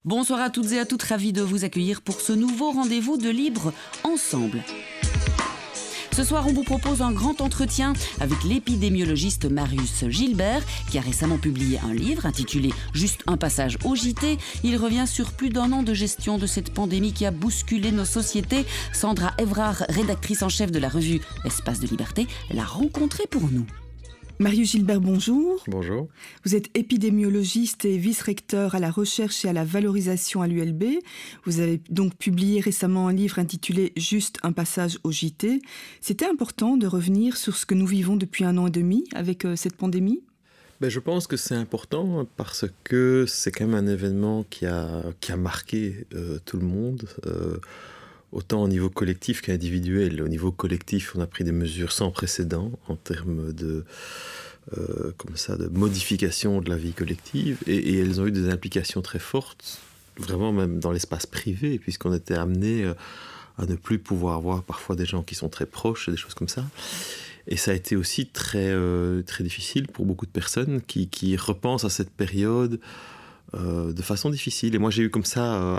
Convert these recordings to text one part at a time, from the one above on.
Bonsoir à toutes et à toutes, ravi de vous accueillir pour ce nouveau rendez-vous de Libre Ensemble. Ce soir, on vous propose un grand entretien avec l'épidémiologiste Marius Gilbert, qui a récemment publié un livre intitulé « Juste un passage au JT ». Il revient sur plus d'un an de gestion de cette pandémie qui a bousculé nos sociétés. Sandra Evrard, rédactrice en chef de la revue Espace de Liberté, l'a rencontré pour nous. Marius Gilbert, bonjour. Bonjour. Vous êtes épidémiologiste et vice-recteur à la recherche et à la valorisation à l'ULB. Vous avez donc publié récemment un livre intitulé « Juste un passage au JT ». C'était important de revenir sur ce que nous vivons depuis 1 an et demi avec cette pandémie ? Je pense que c'est important parce que c'est quand même un événement qui a marqué tout le monde. Autant au niveau collectif qu'individuel. Au niveau collectif, on a pris des mesures sans précédent en termes de modification de la vie collective et elles ont eu des implications très fortes, vraiment même dans l'espace privé, puisqu'on était amené à ne plus pouvoir voir parfois des gens qui sont très proches et des choses comme ça. Et ça a été aussi très, très difficile pour beaucoup de personnes qui repensent à cette période de façon difficile. Et moi, j'ai eu comme ça,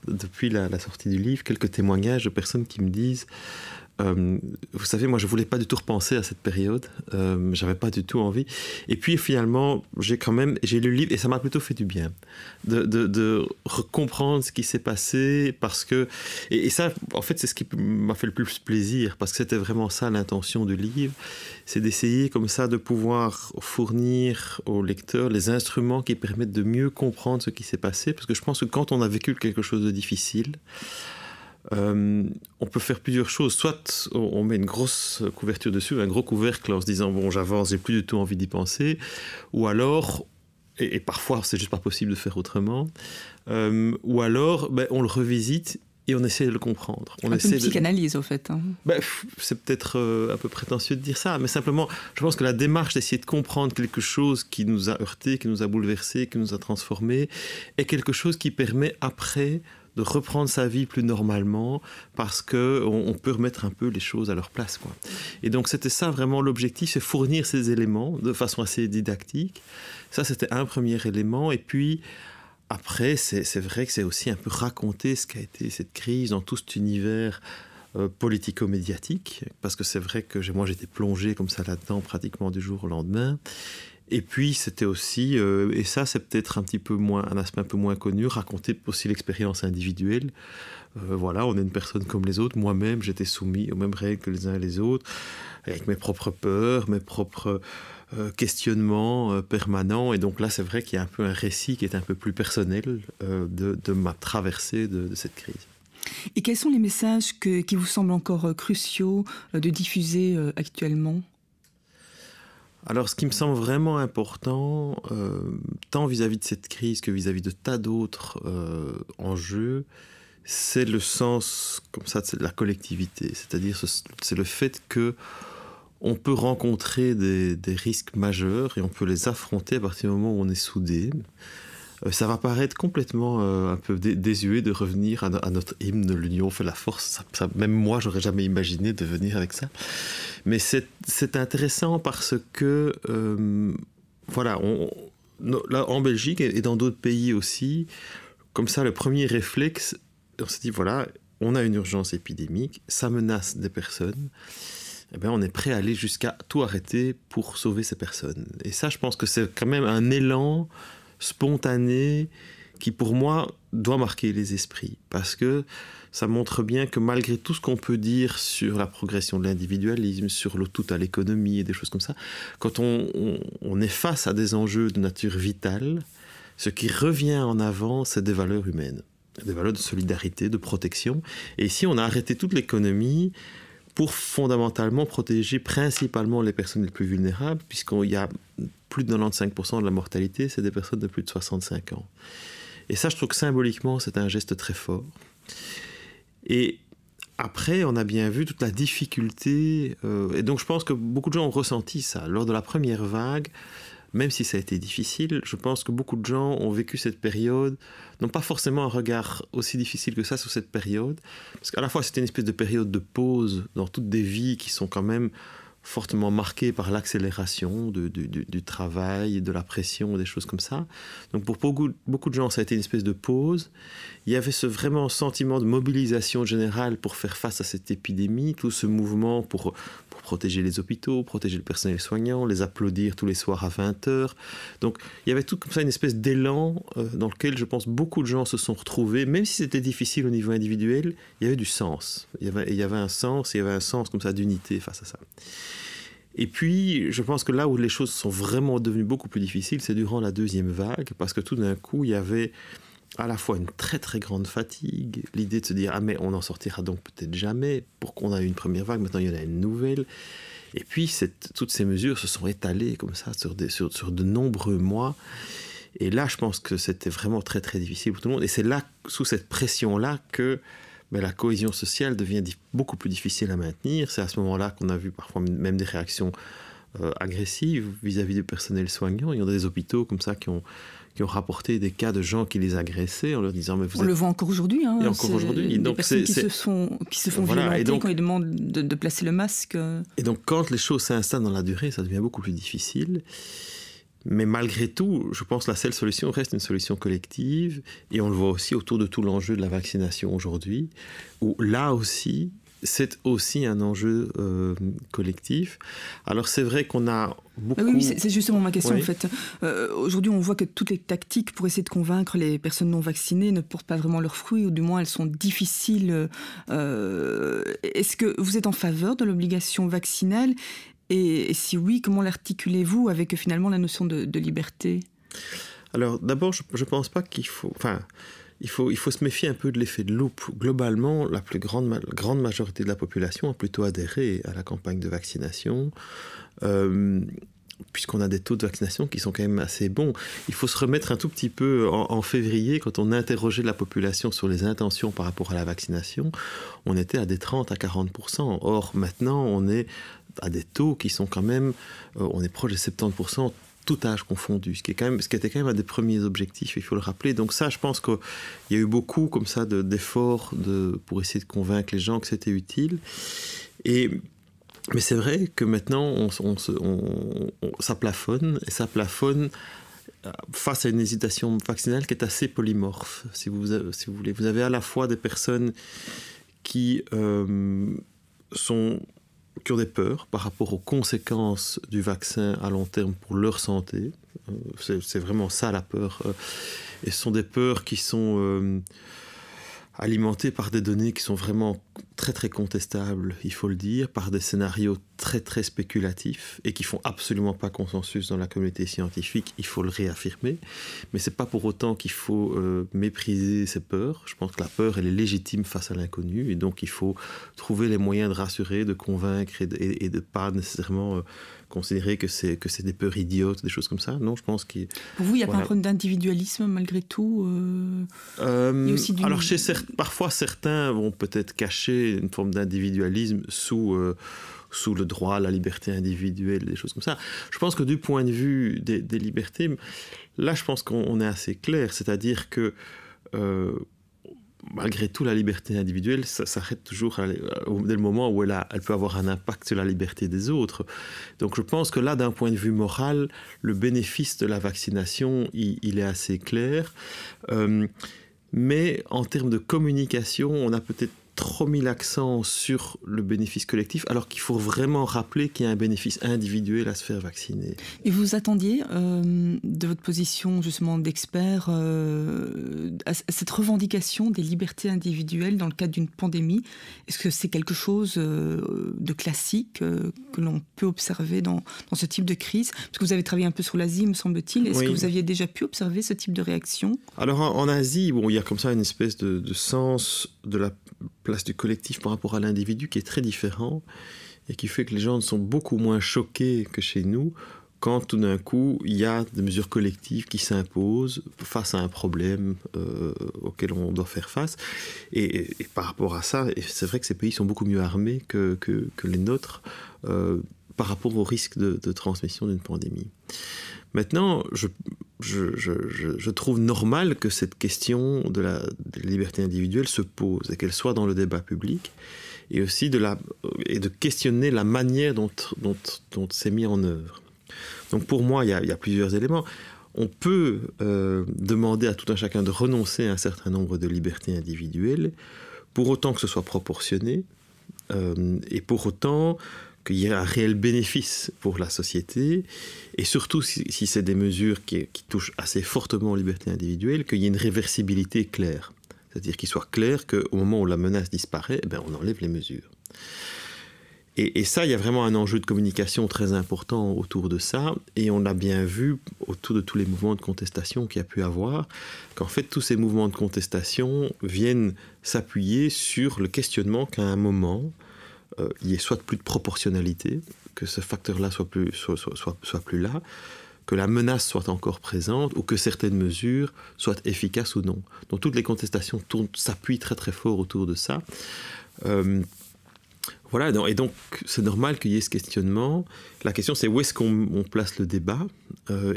depuis la sortie du livre, quelques témoignages de personnes qui me disent vous savez, moi, je voulais pas du tout repenser à cette période. J'avais pas du tout envie. Et puis, finalement, j'ai lu le livre et ça m'a plutôt fait du bien de comprendre ce qui s'est passé parce que... Et ça, en fait, c'est ce qui m'a fait le plus plaisir parce que c'était vraiment ça l'intention du livre. C'est d'essayer comme ça de pouvoir fournir aux lecteurs les instruments qui permettent de mieux comprendre ce qui s'est passé. Parce que je pense que quand on a vécu quelque chose de difficile, on peut faire plusieurs choses. Soit on met une grosse couverture dessus, un gros couvercle en se disant bon, j'avance, j'ai plus du tout envie d'y penser, ou alors, et parfois c'est juste pas possible de faire autrement, ou alors on le revisite et on essaie de le comprendre. Un peu une psychanalyse au fait. C'est peut-être un peu prétentieux de dire ça, mais simplement, je pense que la démarche d'essayer de comprendre quelque chose qui nous a heurté, qui nous a bouleversé, qui nous a transformé, est quelque chose qui permet après de reprendre sa vie plus normalement parce qu'on peut remettre un peu les choses à leur place, quoi. Et donc c'était ça vraiment l'objectif, c'est fournir ces éléments de façon assez didactique. Ça c'était un premier élément. Et puis après c'est vrai que c'est aussi un peu raconter ce qu'a été cette crise dans tout cet univers politico-médiatique, parce que c'est vrai que moi j'étais plongé comme ça là-dedans pratiquement du jour au lendemain. Et puis, c'était aussi, et ça, c'est peut-être un aspect un peu moins connu, raconter aussi l'expérience individuelle. On est une personne comme les autres. Moi-même, j'étais soumis aux mêmes règles que les uns et les autres, avec mes propres peurs, mes propres questionnements permanents. Et donc là, c'est vrai qu'il y a un peu un récit qui est un peu plus personnel de ma traversée de cette crise. Et quels sont les messages qui vous semblent encore cruciaux de diffuser actuellement ? Alors, ce qui me semble vraiment important, tant vis-à-vis de cette crise que vis-à-vis de tas d'autres enjeux, c'est le sens comme ça de la collectivité. C'est-à-dire, c'est le fait que on peut rencontrer des risques majeurs et on peut les affronter à partir du moment où on est soudé. Ça va paraître complètement un peu désuet de revenir à notre hymne « L'union fait la force ». Même moi, j'aurais jamais imaginé de venir avec ça. Mais c'est intéressant parce que, là, en Belgique et dans d'autres pays aussi, comme ça, le premier réflexe, on se dit, voilà, on a une urgence épidémique, ça menace des personnes, on est prêt à aller jusqu'à tout arrêter pour sauver ces personnes. Et ça, je pense que c'est quand même un élan spontané qui, pour moi, doit marquer les esprits. Parce que ça montre bien que malgré tout ce qu'on peut dire sur la progression de l'individualisme, sur le tout à l'économie et des choses comme ça, quand on est face à des enjeux de nature vitale, ce qui revient en avant, c'est des valeurs humaines, des valeurs de solidarité, de protection. Et ici, on a arrêté toute l'économie pour fondamentalement protéger principalement les personnes les plus vulnérables, puisqu'il y a plus de 95% de la mortalité, c'est des personnes de plus de 65 ans. Et ça, je trouve que symboliquement, c'est un geste très fort. Et après, on a bien vu toute la difficulté, et donc je pense que beaucoup de gens ont ressenti ça. Lors de la première vague, même si ça a été difficile, je pense que beaucoup de gens ont vécu cette période, n'ont pas forcément un regard aussi difficile que ça sur cette période, parce qu'à la fois c'était une espèce de période de pause dans toutes des vies qui sont quand même fortement marqué par l'accélération du travail, de la pression, des choses comme ça. Donc pour beaucoup de gens, ça a été une espèce de pause. Il y avait vraiment sentiment de mobilisation générale pour faire face à cette épidémie, tout ce mouvement pour protéger les hôpitaux, protéger le personnel soignant, les applaudir tous les soirs à 20h. Donc il y avait tout comme ça une espèce d'élan dans lequel je pense beaucoup de gens se sont retrouvés, même si c'était difficile au niveau individuel, il y avait du sens. Il y avait un sens comme ça d'unité face à ça. Et puis, je pense que là où les choses sont vraiment devenues beaucoup plus difficiles, c'est durant la deuxième vague, parce que tout d'un coup, il y avait à la fois une très très grande fatigue, l'idée de se dire « Ah mais on n'en sortira donc peut-être jamais, pour qu'on a eu une première vague, maintenant il y en a une nouvelle ». Et puis, toutes ces mesures se sont étalées comme ça sur de nombreux mois. Et là, je pense que c'était vraiment très très difficile pour tout le monde. Et c'est là, sous cette pression-là, que la cohésion sociale devient beaucoup plus difficile à maintenir. C'est à ce moment-là qu'on a vu parfois même des réactions agressives vis-à-vis du personnel soignant. Il y a des hôpitaux comme ça qui ont rapporté des cas de gens qui les agressaient en leur disant mais on le voit encore aujourd'hui. Et encore aujourd'hui. Des personnes qui se font violenter donc, quand ils demandent de placer le masque. Et donc quand les choses s'installent dans la durée, ça devient beaucoup plus difficile. Mais malgré tout, je pense que la seule solution reste une solution collective. Et on le voit aussi autour de tout l'enjeu de la vaccination aujourd'hui, où là aussi, c'est aussi un enjeu collectif. Alors c'est vrai qu'on a beaucoup... Oui, c'est justement ma question en fait. Aujourd'hui, on voit que toutes les tactiques pour essayer de convaincre les personnes non vaccinées ne portent pas vraiment leurs fruits, ou du moins elles sont difficiles. Est-ce que vous êtes en faveur de l'obligation vaccinale ? Et si oui, comment l'articulez-vous avec finalement la notion de liberté ? Alors d'abord, je ne pense pas qu'il faut... Il faut se méfier un peu de l'effet de loupe. Globalement, la plus grande majorité de la population a plutôt adhéré à la campagne de vaccination, puisqu'on a des taux de vaccination qui sont quand même assez bons. Il faut se remettre un tout petit peu en février, quand on interrogeait la population sur les intentions par rapport à la vaccination, on était à des 30 à 40%. Or, maintenant, on est à des taux qui sont quand même... on est proche de 70%, tout âge confondu, ce qui était quand même un des premiers objectifs, il faut le rappeler. Donc ça, je pense qu'il y a eu beaucoup comme ça d'efforts pour essayer de convaincre les gens que c'était utile. Mais c'est vrai que maintenant, ça plafonne, et ça plafonne face à une hésitation vaccinale qui est assez polymorphe, si vous voulez. Vous avez à la fois des personnes qui ont des peurs par rapport aux conséquences du vaccin à long terme pour leur santé. C'est vraiment ça la peur. Et ce sont des peurs qui sont alimentées par des données qui sont vraiment très très contestables, il faut le dire, par des scénarios très très spéculatifs et qui font absolument pas consensus dans la communauté scientifique, il faut le réaffirmer. Mais c'est pas pour autant qu'il faut mépriser ces peurs. Je pense que la peur, elle est légitime face à l'inconnu, et donc il faut trouver les moyens de rassurer, de convaincre et de pas nécessairement considérer que c'est des peurs idiotes, des choses comme ça. Non, je pense qu'il... Pour vous, il n'y a pas un problème d'individualisme malgré tout Alors parfois certains vont peut-être cacher une forme d'individualisme sous le droit à la liberté individuelle, des choses comme ça. Je pense que du point de vue des libertés, là je pense qu'on est assez clair, c'est-à-dire que malgré tout, la liberté individuelle, ça s'arrête toujours dès le moment où elle peut avoir un impact sur la liberté des autres. Donc je pense que là, d'un point de vue moral, le bénéfice de la vaccination, il est assez clair. Mais en termes de communication, on a peut-être trop mis l'accent sur le bénéfice collectif, alors qu'il faut vraiment rappeler qu'il y a un bénéfice individuel à se faire vacciner. Et vous attendiez, de votre position justement d'expert, à cette revendication des libertés individuelles dans le cadre d'une pandémie? Est-ce que c'est quelque chose de classique que l'on peut observer dans ce type de crise? Parce que vous avez travaillé un peu sur l'Asie, me semble-t-il. Est-ce que vous aviez déjà pu observer ce type de réaction? Alors en Asie, il y a comme ça une espèce de sens de la place du collectif par rapport à l'individu qui est très différent et qui fait que les gens sont beaucoup moins choqués que chez nous quand tout d'un coup il y a des mesures collectives qui s'imposent face à un problème auquel on doit faire face. Et par rapport à ça, c'est vrai que ces pays sont beaucoup mieux armés que les nôtres par rapport au risque de transmission d'une pandémie. Maintenant, je trouve normal que cette question de la liberté individuelle se pose et qu'elle soit dans le débat public, et aussi de questionner la manière dont c'est mis en œuvre. Donc pour moi, il y a plusieurs éléments. On peut demander à tout un chacun de renoncer à un certain nombre de libertés individuelles, pour autant que ce soit proportionné, et pour autant qu'il y ait un réel bénéfice pour la société, et surtout si c'est des mesures qui touchent assez fortement aux libertés individuelles, qu'il y ait une réversibilité claire. C'est-à-dire qu'il soit clair qu'au moment où la menace disparaît, on enlève les mesures. Et ça, il y a vraiment un enjeu de communication très important autour de ça, et on l'a bien vu autour de tous les mouvements de contestation qu'il y a pu avoir, qu'en fait tous ces mouvements de contestation viennent s'appuyer sur le questionnement qu'à un moment, il y ait soit plus de proportionnalité, que ce facteur-là soit plus là, que la menace soit encore présente, ou que certaines mesures soient efficaces ou non. Donc toutes les contestations s'appuient très très fort autour de ça. Voilà, et donc c'est normal qu'il y ait ce questionnement. La question, c'est où est-ce qu'on place le débat,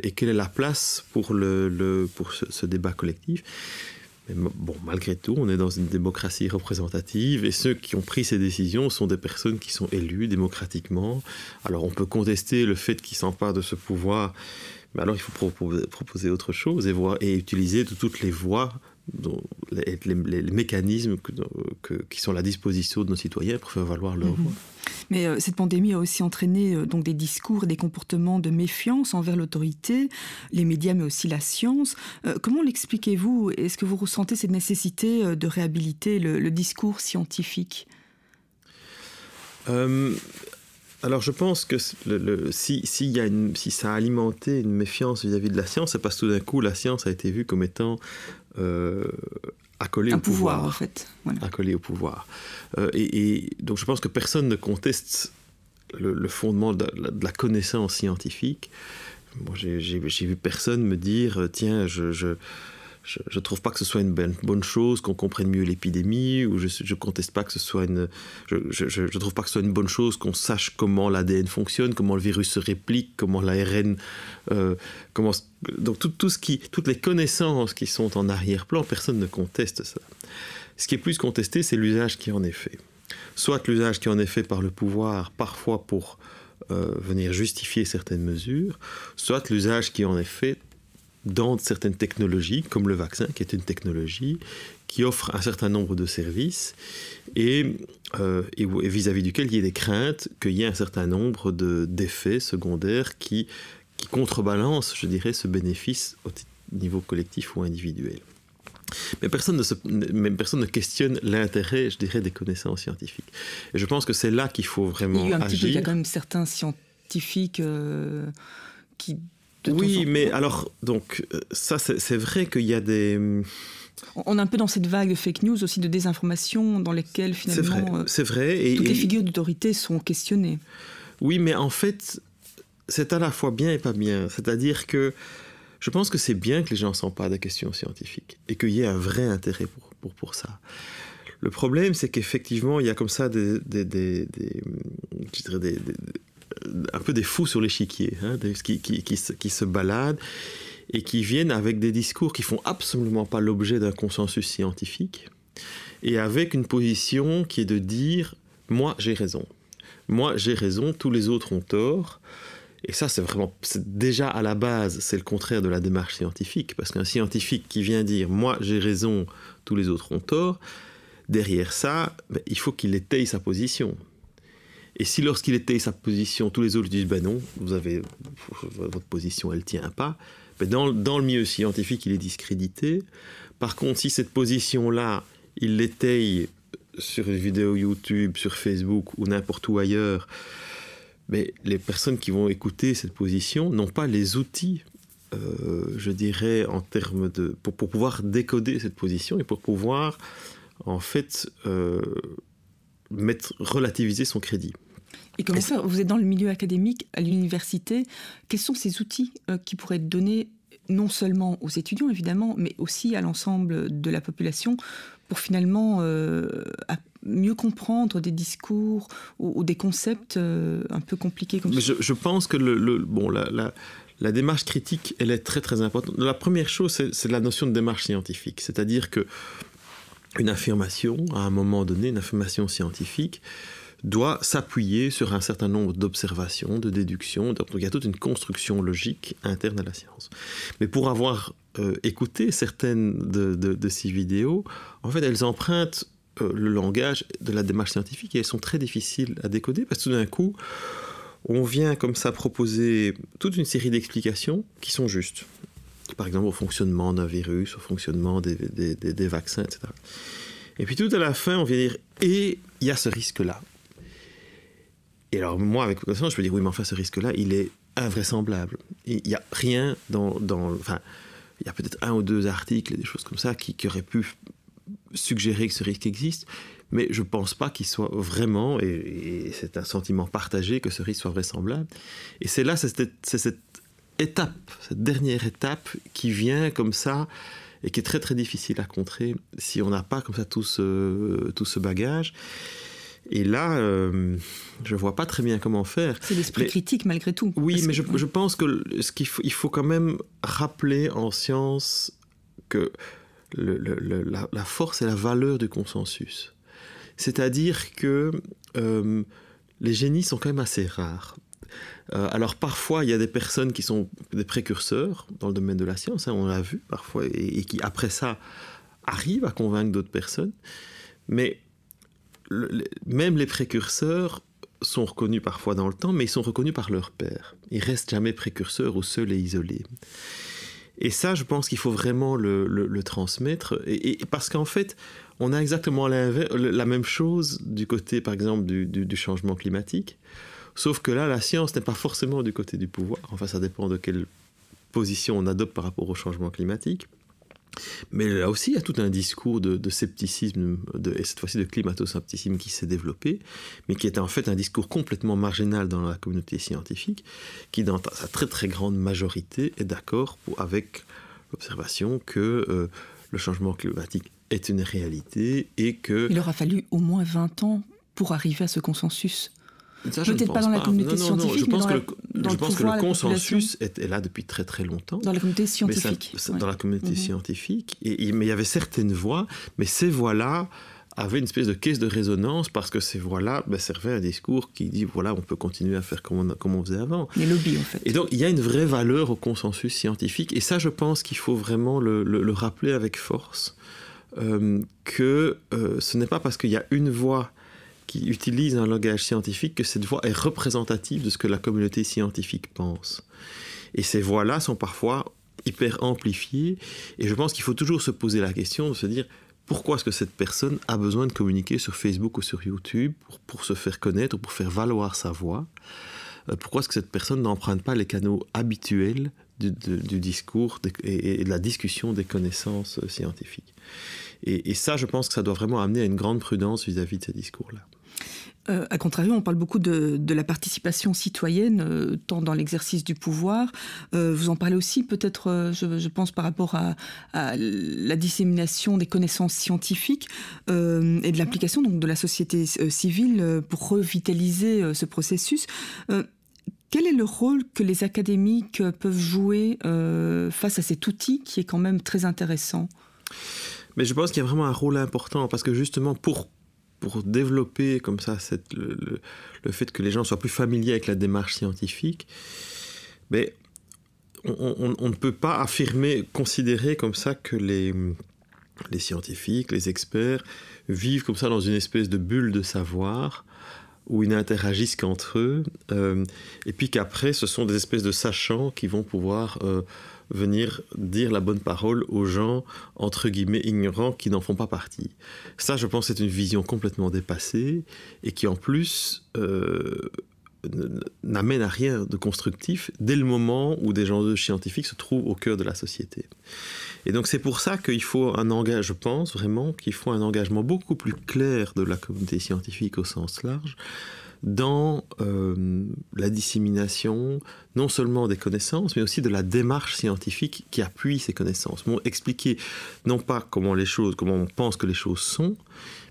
et quelle est la place pour ce débat collectif. Mais bon, malgré tout, on est dans une démocratie représentative, et ceux qui ont pris ces décisions sont des personnes qui sont élues démocratiquement. Alors on peut contester le fait qu'ils s'emparent de ce pouvoir, mais alors il faut proposer autre chose et utiliser de toutes les voies, les mécanismes qui sont à la disposition de nos citoyens pour faire valoir leur voix. Mais cette pandémie a aussi entraîné donc des discours et des comportements de méfiance envers l'autorité, les médias, mais aussi la science. Comment l'expliquez-vous? Est-ce que vous ressentez cette nécessité de réhabiliter le discours scientifique? Alors je pense que si ça a alimenté une méfiance vis-à-vis de la science, c'est parce que tout d'un coup la science a été vue comme étant accolée au pouvoir. En fait. Voilà. Accolée au pouvoir. Et donc je pense que personne ne conteste le fondement de la connaissance scientifique. Moi, j'ai vu personne me dire tiens, je trouve pas que ce soit une bonne chose qu'on comprenne mieux l'épidémie, ou je conteste pas que ce soit je trouve pas que ce soit une bonne chose qu'on sache comment l'ADN fonctionne, comment le virus se réplique, comment l'ARN, donc toutes les connaissances qui sont en arrière-plan, personne ne conteste ça. Ce qui est plus contesté, c'est l'usage qui en est fait. Soit l'usage qui en est fait par le pouvoir, parfois pour venir justifier certaines mesures, soit l'usage qui en est fait dans certaines technologies, comme le vaccin, qui est une technologie qui offre un certain nombre de services et vis-à-vis duquel il y a des craintes qu'il y ait un certain nombre d'effets secondaires qui contrebalancent, je dirais, ce bénéfice au niveau collectif ou individuel. Mais personne ne questionne l'intérêt, je dirais, des connaissances scientifiques. Et je pense que c'est là qu'il faut vraiment agir. Il y a quand même certains scientifiques qui... Oui, mais alors, donc, ça, c'est vrai qu'il y a des... On est un peu dans cette vague de fake news aussi, de désinformation, dans lesquelles finalement c'est vrai, et toutes les figures d'autorité sont questionnées. Oui, mais en fait, c'est à la fois bien et pas bien. C'est-à-dire que je pense que c'est bien que les gens s'emparent des questions scientifiques et qu'il y ait un vrai intérêt pour ça. Le problème, c'est qu'effectivement, il y a comme ça un peu des fous sur l'échiquier, qui se baladent et qui viennent avec des discours qui font absolument pas l'objet d'un consensus scientifique, et avec une position qui est de dire « moi j'ai raison, tous les autres ont tort ». Et ça, c'est déjà à la base, c'est le contraire de la démarche scientifique, parce qu'un scientifique qui vient dire « moi j'ai raison, tous les autres ont tort », derrière ça, il faut qu'il étaye sa position. Et si lorsqu'il étaye sa position, tous les autres disent « non, votre position, elle tient pas », dans le milieu scientifique, il est discrédité. Par contre, si cette position-là, il l'étaye sur une vidéo YouTube, sur Facebook ou n'importe où ailleurs, mais les personnes qui vont écouter cette position n'ont pas les outils, je dirais, en termes pour pouvoir décoder cette position et pour pouvoir, en fait, relativiser son crédit. Et comment ça, vous êtes dans le milieu académique, à l'université, quels sont ces outils qui pourraient être donnés non seulement aux étudiants, évidemment, mais aussi à l'ensemble de la population pour finalement mieux comprendre des discours ou des concepts un peu compliqués comme mais ça? Je pense que la démarche critique, elle est très très importante. La première chose, c'est la notion de démarche scientifique. C'est-à-dire qu'une affirmation, à un moment donné, une affirmation scientifique, doit s'appuyer sur un certain nombre d'observations, de déductions. Donc il y a toute une construction logique interne à la science. Mais pour avoir écouté certaines de ces vidéos, en fait, elles empruntent le langage de la démarche scientifique et elles sont très difficiles à décoder parce que tout d'un coup, on vient comme ça proposer toute une série d'explications qui sont justes. Par exemple, au fonctionnement d'un virus, au fonctionnement des vaccins, etc. Et puis tout à la fin, on vient dire « et il y a ce risque-là ». Et alors moi, avec l'occasion, je peux dire « oui, mais enfin, ce risque-là, il est invraisemblable ». Il n'y a rien enfin, il y a peut-être 1 ou 2 articles, des choses comme ça, qui auraient pu suggérer que ce risque existe, mais je ne pense pas qu'il soit vraiment, et c'est un sentiment partagé, que ce risque soit vraisemblable. Et c'est là, c'est cette étape, cette dernière étape qui vient comme ça, et qui est très très difficile à contrer si on n'a pas comme ça tout ce bagage. Et là, je ne vois pas très bien comment faire. C'est l'esprit critique malgré tout. Oui, mais je pense qu'il faut quand même rappeler en science que la force et la valeur du consensus. C'est-à-dire que les génies sont quand même assez rares. Alors parfois, il y a des personnes qui sont des précurseurs dans le domaine de la science, on l'a vu parfois, et qui après ça arrivent à convaincre d'autres personnes. Mais même les précurseurs sont reconnus parfois dans le temps, mais ils sont reconnus par leur pairs. Ils ne restent jamais précurseurs ou seuls et isolés. Et ça, je pense qu'il faut vraiment le transmettre. Et parce qu'en fait, on a exactement la même chose du côté, par exemple, du changement climatique. Sauf que là, la science n'est pas forcément du côté du pouvoir. Enfin, ça dépend de quelle position on adopte par rapport au changement climatique. Mais là aussi, il y a tout un discours de scepticisme, et cette fois-ci de climato-scepticisme qui s'est développé, mais qui est en fait un discours complètement marginal dans la communauté scientifique, qui dans sa très très grande majorité est d'accord avec l'observation que le changement climatique est une réalité et que... Il aura fallu au moins 20 ans pour arriver à ce consensus. Peut-être pas dans la communauté scientifique, je pense que le consensus est là depuis très très longtemps. Dans la communauté scientifique. Dans la communauté scientifique. Mais il y avait certaines voix, mais ces voix-là avaient une espèce de caisse de résonance parce que ces voix-là servaient à un discours qui dit voilà, on peut continuer à faire comme on faisait avant. Les lobbies, en fait. Et donc, il y a une vraie valeur au consensus scientifique. Et ça, je pense qu'il faut vraiment le rappeler avec force, que ce n'est pas parce qu'il y a une voix qui utilise un langage scientifique que cette voix est représentative de ce que la communauté scientifique pense. Et ces voix-là sont parfois hyper amplifiées. Et je pense qu'il faut toujours se poser la question de se dire pourquoi est-ce que cette personne a besoin de communiquer sur Facebook ou sur YouTube pour se faire connaître ou pour faire valoir sa voix. Pourquoi est-ce que cette personne n'emprunte pas les canaux habituels du discours et de la discussion des connaissances scientifiques. Et ça, je pense que ça doit vraiment amener à une grande prudence vis-à-vis de ces discours-là. A contrario, on parle beaucoup de la participation citoyenne, tant dans l'exercice du pouvoir. Vous en parlez aussi peut-être, je pense, par rapport à la dissémination des connaissances scientifiques et de l'implication donc, de la société civile pour revitaliser ce processus. Quel est le rôle que les académiques peuvent jouer face à cet outil qui est quand même très intéressant ? Mais je pense qu'il y a vraiment un rôle important parce que justement pour développer comme ça le fait que les gens soient plus familiers avec la démarche scientifique, mais on ne peut pas considérer comme ça que les scientifiques, les experts vivent comme ça dans une espèce de bulle de savoir où ils n'interagissent qu'entre eux, et puis qu'après ce sont des espèces de sachants qui vont pouvoir venir dire la bonne parole aux gens, entre guillemets, ignorants qui n'en font pas partie. Ça, je pense, c'est une vision complètement dépassée et qui, en plus, n'amène à rien de constructif dès le moment où des gens scientifiques se trouvent au cœur de la société. Et donc, c'est pour ça qu'il faut je pense vraiment qu'il faut un engagement beaucoup plus clair de la communauté scientifique au sens large, dans la dissémination non seulement des connaissances, mais aussi de la démarche scientifique qui appuie ces connaissances. Bon, expliquer non pas comment on pense que les choses sont,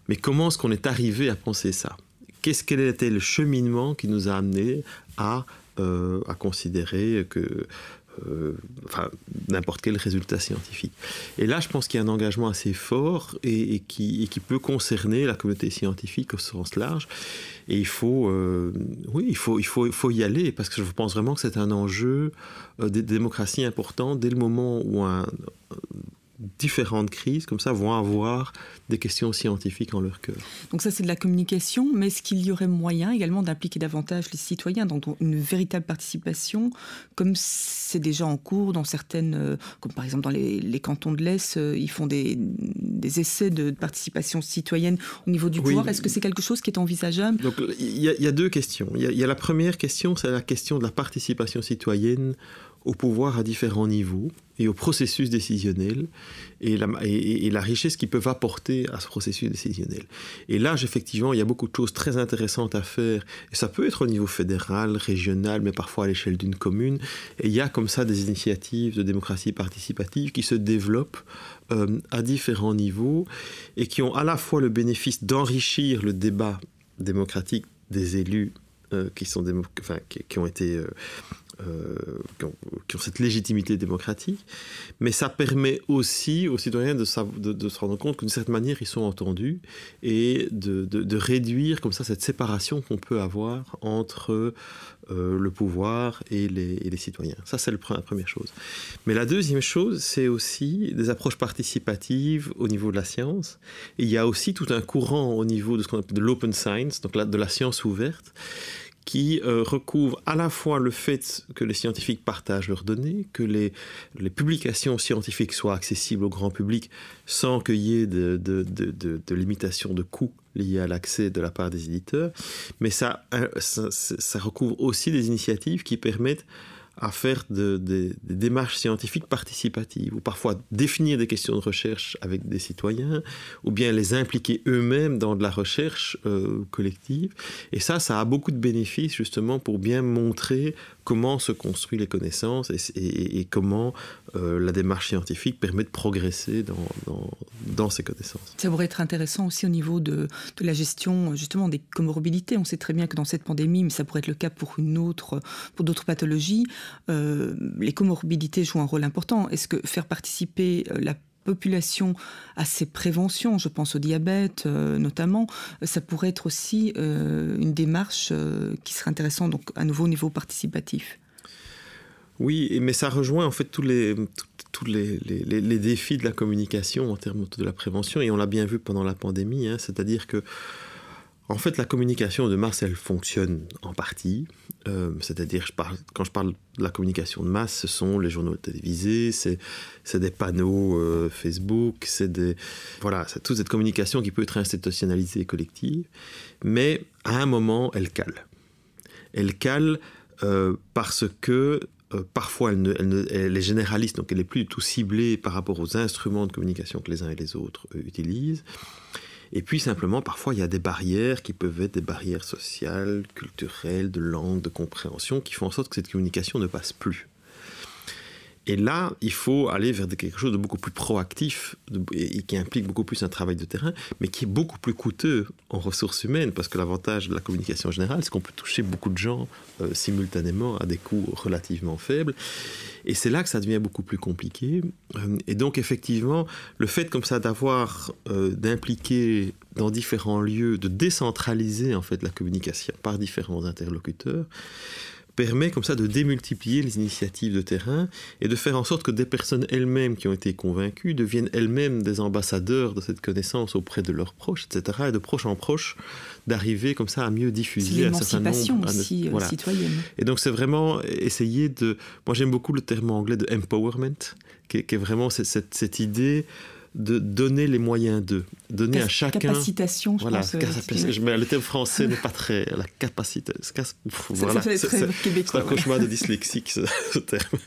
mais comment est-ce qu'on est arrivé à penser ça. Quel était le cheminement qui nous a amené à considérer que n'importe quel résultat scientifique. Et là, je pense qu'il y a un engagement assez fort et qui peut concerner la communauté scientifique au sens large. Et il faut y aller, parce que je pense vraiment que c'est un enjeu de démocratie important dès le moment où différentes crises comme ça vont avoir des questions scientifiques en leur cœur. Donc ça, c'est de la communication, mais est-ce qu'il y aurait moyen également d'impliquer davantage les citoyens dans une véritable participation, comme c'est déjà en cours dans certaines, comme par exemple dans les cantons de l'Est, ils font des essais de participation citoyenne au niveau du pouvoir. Est-ce que c'est quelque chose qui est envisageable? Donc il y a deux questions. Il y a la première question, c'est la question de la participation citoyenne au pouvoir à différents niveaux et au processus décisionnel et la richesse qu'ils peuvent apporter à ce processus décisionnel. Et là, effectivement, il y a beaucoup de choses très intéressantes à faire. Et ça peut être au niveau fédéral, régional, mais parfois à l'échelle d'une commune. Et il y a comme ça des initiatives de démocratie participative qui se développent à différents niveaux et qui ont à la fois le bénéfice d'enrichir le débat démocratique des élus qui ont été... qui ont cette légitimité démocratique, mais ça permet aussi aux citoyens de se rendre compte qu'une certaine manière ils sont entendus et de réduire comme ça cette séparation qu'on peut avoir entre le pouvoir et les citoyens. Ça, c'est la première chose. Mais la deuxième chose, c'est aussi des approches participatives au niveau de la science. Et il y a aussi tout un courant au niveau de ce qu'on appelle de l'open science, donc de la science ouverte, qui recouvre à la fois le fait que les scientifiques partagent leurs données, que les publications scientifiques soient accessibles au grand public sans qu'il y ait de limitation de coûts liées à l'accès de la part des éditeurs, mais ça recouvre aussi des initiatives qui permettent à faire des démarches scientifiques participatives, ou parfois définir des questions de recherche avec des citoyens, ou bien les impliquer eux-mêmes dans de la recherche collective. Et ça a beaucoup de bénéfices justement pour bien montrer comment se construisent les connaissances et comment la démarche scientifique permet de progresser dans ces connaissances. Ça pourrait être intéressant aussi au niveau de la gestion justement des comorbidités. On sait très bien que dans cette pandémie, mais ça pourrait être le cas pour d'autres pathologies, les comorbidités jouent un rôle important. Est-ce que faire participer la population à ces préventions, je pense au diabète notamment, ça pourrait être aussi une démarche qui serait intéressante, donc à nouveau au niveau participatif. Oui, mais ça rejoint en fait tous les défis de la communication en termes de la prévention, et on l'a bien vu pendant la pandémie, c'est-à-dire que en fait, la communication de masse, elle fonctionne en partie. C'est-à-dire, quand je parle de la communication de masse, ce sont les journaux télévisés, c'est des panneaux Facebook, c'est toute cette communication qui peut être institutionnalisée et collective. Mais à un moment, elle cale. Elle cale parce que parfois, elle est généraliste, donc elle n'est plus du tout ciblée par rapport aux instruments de communication que les uns et les autres utilisent. Et puis simplement, parfois, il y a des barrières qui peuvent être des barrières sociales, culturelles, de langue, de compréhension, qui font en sorte que cette communication ne passe plus. Et là, il faut aller vers quelque chose de beaucoup plus proactif et qui implique beaucoup plus un travail de terrain, mais qui est beaucoup plus coûteux en ressources humaines, parce que l'avantage de la communication générale, c'est qu'on peut toucher beaucoup de gens simultanément à des coûts relativement faibles. Et c'est là que ça devient beaucoup plus compliqué. Et donc, effectivement, le fait comme ça d'impliquer dans différents lieux, de décentraliser en fait la communication par différents interlocuteurs, permet comme ça de démultiplier les initiatives de terrain et de faire en sorte que des personnes elles-mêmes qui ont été convaincues deviennent elles-mêmes des ambassadeurs de cette connaissance auprès de leurs proches, etc. Et de proche en proche, d'arriver comme ça à mieux diffuser un certain nombre... C'est l'émancipation aussi citoyenne. Et donc c'est vraiment essayer de... Moi j'aime beaucoup le terme anglais de empowerment, qui est vraiment cette idée de donner les moyens donner à chacun... Capacitation, je pense. Mais le terme français n'est pas très... La capacité... Voilà, c'est un cauchemar de dyslexique, ce terme.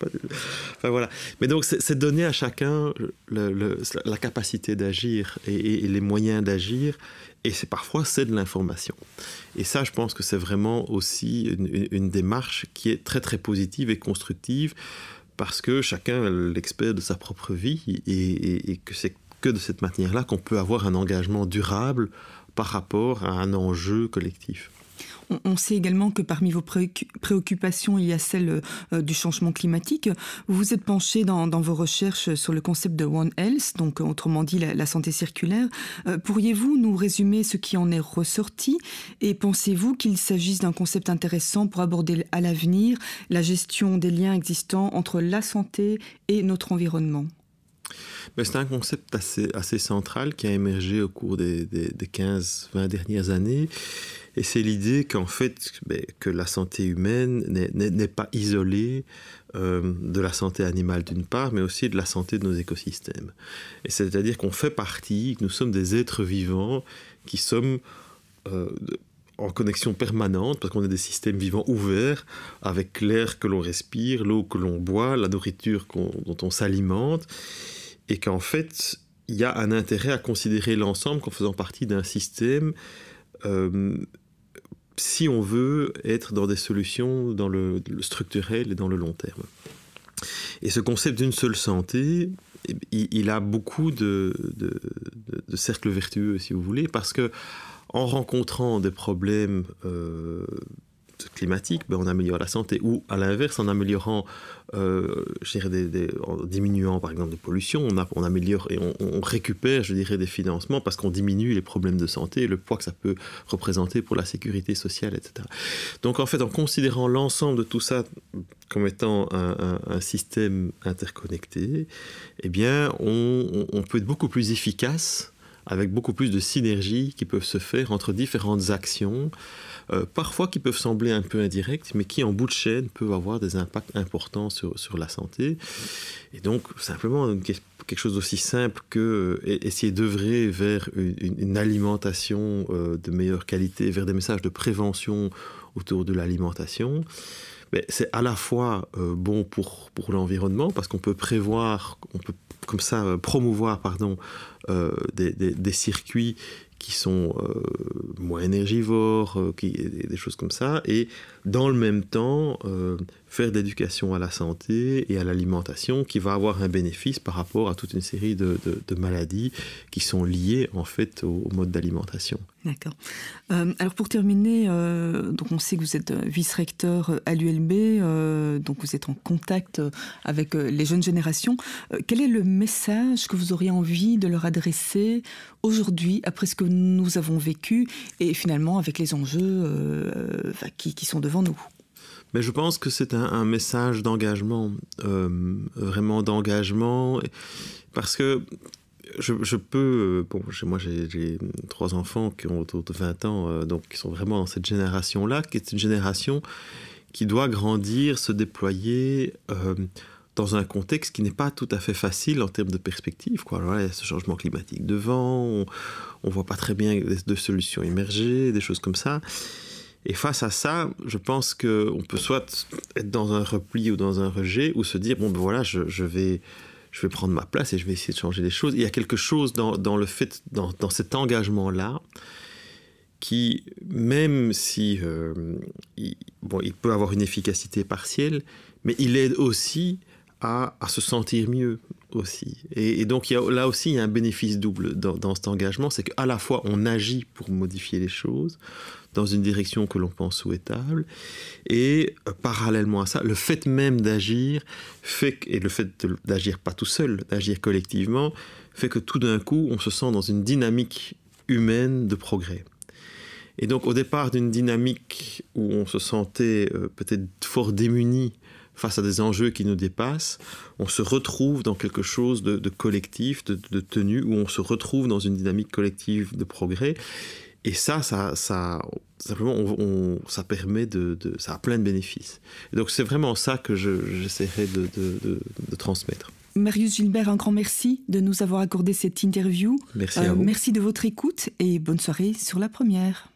Enfin, voilà. Mais donc, c'est donner à chacun la capacité d'agir et les moyens d'agir. Et parfois, c'est de l'information. Et ça, je pense que c'est vraiment aussi une démarche qui est très, très positive et constructive, parce que chacun est l'expert de sa propre vie et que c'est que de cette manière-là qu'on peut avoir un engagement durable par rapport à un enjeu collectif. On sait également que parmi vos préoccupations, il y a celle du changement climatique. Vous vous êtes penché dans vos recherches sur le concept de One Health, donc autrement dit la santé circulaire. Pourriez-vous nous résumer ce qui en est ressorti et pensez-vous qu'il s'agisse d'un concept intéressant pour aborder à l'avenir la gestion des liens existants entre la santé et notre environnement ? C'est un concept assez central qui a émergé au cours des 15-20 dernières années. Et c'est l'idée qu'en fait, que la santé humaine n'est pas isolée de la santé animale d'une part, mais aussi de la santé de nos écosystèmes. Et c'est-à-dire qu'on fait partie, que nous sommes des êtres vivants qui sommes en connexion permanente, parce qu'on est des systèmes vivants ouverts avec l'air que l'on respire, l'eau que l'on boit, la nourriture dont on s'alimente. Et qu'en fait, il y a un intérêt à considérer l'ensemble comme faisant partie d'un système si on veut être dans des solutions dans le structurel et dans le long terme. Et ce concept d'une seule santé, il a beaucoup de cercles vertueux, si vous voulez, parce que en rencontrant des problèmes climatique, on améliore la santé, ou à l'inverse, en améliorant, en diminuant par exemple les pollutions, on améliore et on récupère, je dirais, des financements parce qu'on diminue les problèmes de santé, le poids que ça peut représenter pour la sécurité sociale, etc. Donc en fait, en considérant l'ensemble de tout ça comme étant un système interconnecté, eh bien, on peut être beaucoup plus efficace avec beaucoup plus de synergies qui peuvent se faire entre différentes actions, parfois qui peuvent sembler un peu indirectes, mais qui en bout de chaîne peuvent avoir des impacts importants sur la santé. Et donc, simplement, quelque chose d'aussi simple que essayer d'œuvrer vers une alimentation de meilleure qualité, vers des messages de prévention autour de l'alimentation, c'est à la fois bon pour l'environnement, parce qu'on peut prévoir, on peut comme ça promouvoir des circuits qui sont moins énergivores, des choses comme ça, et dans le même temps faire de l'éducation à la santé et à l'alimentation qui va avoir un bénéfice par rapport à toute une série de maladies qui sont liées en fait au mode d'alimentation. D'accord. Alors pour terminer, donc on sait que vous êtes vice-recteur à l'ULB, donc vous êtes en contact avec les jeunes générations. Quel est le message que vous auriez envie de leur adresser aujourd'hui, après ce que nous avons vécu, et finalement avec les enjeux qui sont devant nous ? Mais je pense que c'est un message d'engagement, vraiment d'engagement, parce que je peux... moi j'ai 3 enfants qui ont autour de 20 ans, donc qui sont vraiment dans cette génération-là, qui est une génération qui doit grandir, se déployer dans un contexte qui n'est pas tout à fait facile en termes de perspective. Alors là, il y a ce changement climatique devant, on ne voit pas très bien de solutions émerger, des choses comme ça. Et face à ça, je pense qu'on peut soit être dans un repli ou dans un rejet, ou se dire, je vais prendre ma place et je vais essayer de changer les choses. Il y a quelque chose dans le fait, dans cet engagement-là, qui, même si il peut avoir une efficacité partielle, mais il aide aussi à se sentir mieux aussi. Et donc, là aussi, il y a un bénéfice double dans cet engagement, c'est qu'à la fois, on agit pour modifier les choses dans une direction que l'on pense souhaitable, et parallèlement à ça, le fait même d'agir et le fait d'agir pas tout seul, d'agir collectivement, fait que tout d'un coup, on se sent dans une dynamique humaine de progrès. Et donc, au départ d'une dynamique où on se sentait peut-être fort démuni face à des enjeux qui nous dépassent, on se retrouve dans quelque chose de collectif, de tenue, où on se retrouve dans une dynamique collective de progrès. Et ça simplement, ça permet ça a plein de bénéfices. Et donc, c'est vraiment ça que j'essaierai de transmettre. Marius Gilbert, un grand merci de nous avoir accordé cette interview. Merci à vous. Merci de votre écoute et bonne soirée sur La Première.